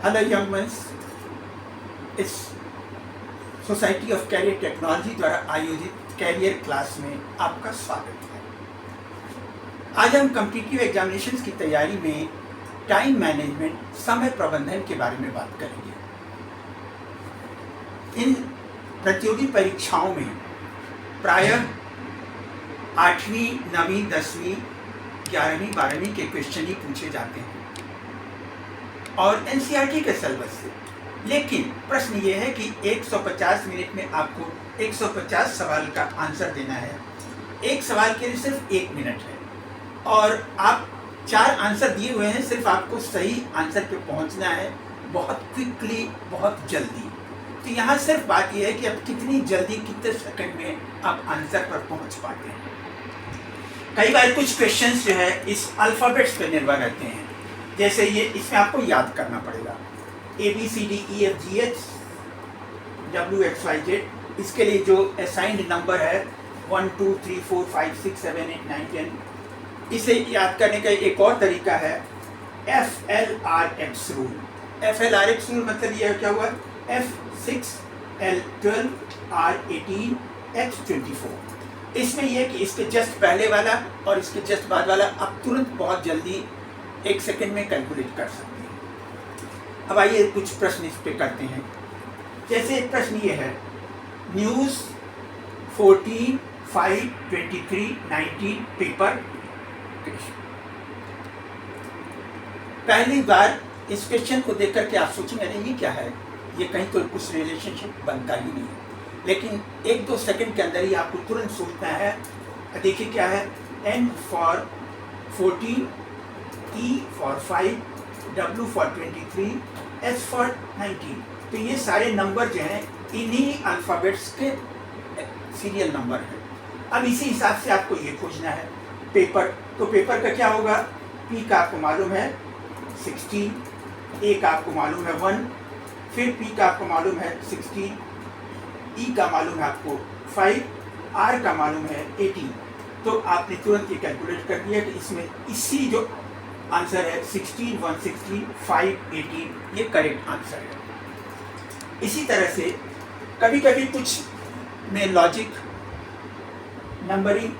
Hello young men's, इस society of career technology द्वारा आयोजित कैरियर क्लास में आपका स्वागत है। आज हम कॉम्पिटिटिव एग्जामिनेशंस की तैयारी में टाइम मैनेजमेंट, समय प्रबंधन के बारे में बात करेंगे। इन प्रतियोगी परीक्षाओं में प्रायः 8वीं, 9वीं, 10वीं, 11वीं, 12वीं के क्वेश्चन ही पूछे जाते हैं और एनसीईआरटी के सिलेबस से। लेकिन प्रश्न ये है कि 150 मिनट में आपको 150 सवाल का आंसर देना है। एक सवाल के लिए सिर्फ 1 मिनट है और आप 4 आंसर दिए हुए हैं, सिर्फ आपको सही आंसर पे पहुंचना है, बहुत क्विकली, बहुत जल्दी। तो यहाँ सिर्फ बात यह है कि आप कितनी जल्दी, कितने सेकंड में आप आंसर पर पहुंच पाते हैं। कई बार कुछ क्वेश्चंस जो है इस अल्फ़ाबेट्स पर निर्भर रहते हैं। जैसे ये, इसमें आपको याद करना पड़ेगा ABCDEFGH WXYZ। इसके लिए जो असाइंड नंबर है 1 2 3 4 5 6 7 8 9 10। इसे याद करने का एक और तरीका है FLRX रूल। FLRX रूल मतलब ये क्या हुआ, F6 L12 R18 X24। इसमें यह कि इसके जस्ट पहले वाला और इसके जस्ट बाद वाला आप तुरंत बहुत जल्दी 1 सेकंड में कैलकुलेट कर सकते हैं। अब आइए कुछ प्रश्न इस पे करते हैं। जैसे एक प्रश्न ये है, न्यूज़ 14 5 23 19 पेपर। पहली बार इस क्वेश्चन को देख करके आप सोचेंगे अरे ये क्या है, ये कहीं तो कुछ रिलेशनशिप बनता ही नहीं है। लेकिन 1-2 सेकंड के अंदर ही आपको तुरंत सोचना है। देखिए क्या है, N for 14, E for 5, W for 23, S for 19। तो ये सारे नंबर जो हैं इन्हीं अल्फ़ाबेट्स के सीरियल नंबर हैं। अब इसी हिसाब से आपको ये खोजना है पेपर। तो पेपर का क्या होगा, P का आपको मालूम है 16, A का आपको मालूम है 1, फिर P का आपको मालूम है 16, E का मालूम है आपको 5, R का मालूम है 18। तो आपने तुरंत ये कैलकुलेट कर दिया कि इसमें इसी जो आंसर है 16, 116, 5, 18 ये करेक्ट आंसर है। इसी तरह से कभी कभी कुछ में लॉजिक, नंबरिंग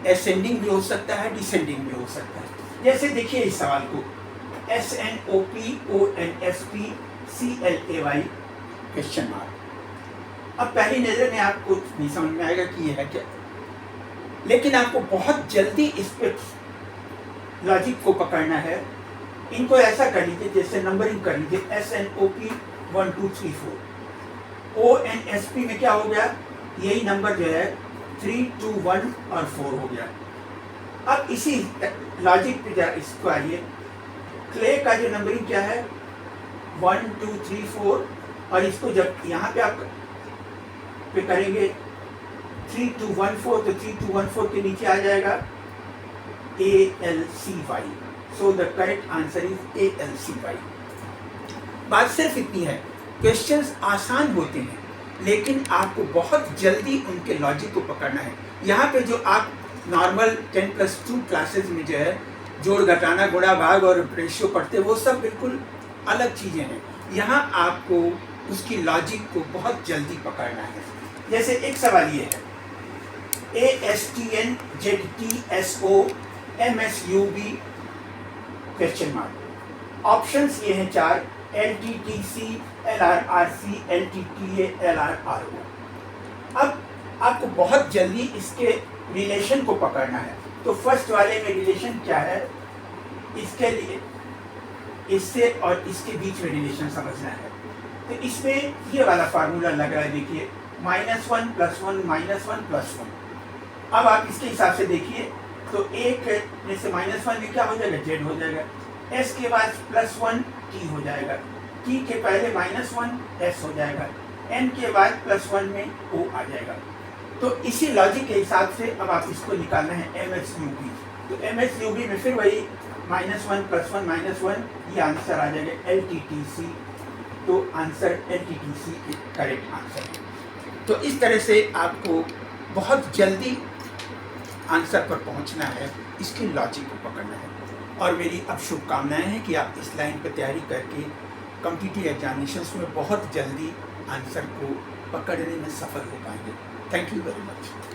असेंडिंग भी हो सकता है, डिसेंडिंग भी हो सकता है। जैसे देखिए इस सवाल को, SNOPONSP CLAY क्वेश्चन मार्क। अब पहली नज़र में आपको नहीं समझ में आएगा कि यह है क्या, लेकिन आपको बहुत जल्दी इस पर लॉजिक को पकड़ना है। इनको ऐसा कर लीजिए, जैसे नंबरिंग कर लीजिए, SNOP 1 2 3 4। ONSP में क्या हो गया, यही नंबर जो है 3 2 1 और 4 हो गया। अब इसी लॉजिक पे जा इसको आइए, क्ले का जो नंबरिंग क्या है 1 2 3 4, और इसको जब यहाँ पे आप पे करेंगे 3 2 1 4, तो 3 2 1 4 के नीचे आ जाएगा ALCY। So the correct answer is ALCY। बात सिर्फ इतनी है, क्वेश्चंस आसान होते हैं लेकिन आपको बहुत जल्दी उनके लॉजिक को पकड़ना है। यहाँ पे जो आप नॉर्मल 10+2 क्लासेस में जो है जोड़, घटाना, गुणा, भाग और रेशियो पढ़ते हैं, वो सब बिल्कुल अलग चीज़ें हैं। यहाँ आपको उसकी लॉजिक को बहुत जल्दी पकड़ना है। जैसे एक सवाल ये है, ASTN ZTSO MSUB question mark. Options ये हैं 4, LTTC LRRC LTTA LRRO। अब आपको बहुत जल्दी इसके रिलेशन को पकड़ना है। तो फर्स्ट वाले में रिलेशन क्या है, इसके लिए इससे और इसके बीच में रिलेशन समझना है। तो इसमें ये वाला फार्मूला लग रहा है, देखिए -1 + 1 -1 + 1। अब आप इसके हिसाब से देखिए, तो एक में से -1 में क्या हो जाएगा, Z हो जाएगा, S के बाद +1 T हो जाएगा, T के पहले -1 S हो जाएगा, N के बाद +1 में O आ जाएगा। तो इसी लॉजिक के हिसाब से अब आप इसको निकालना है MSUB। तो MSUB में फिर वही -1 + 1 -1, ये आंसर आ जाएगा LTTC। तो आंसर LTTC करेक्ट आंसर है। तो इस तरह से आपको बहुत जल्दी आंसर पर पहुंचना है, इसकी लॉजिक को पकड़ना है। और मेरी अब शुभकामनाएं हैं कि आप इस लाइन पर तैयारी करके कॉम्पिटिटिव एग्जामिनेशंस में बहुत जल्दी आंसर को पकड़ने में सफल हो पाएंगे। Thank you very much.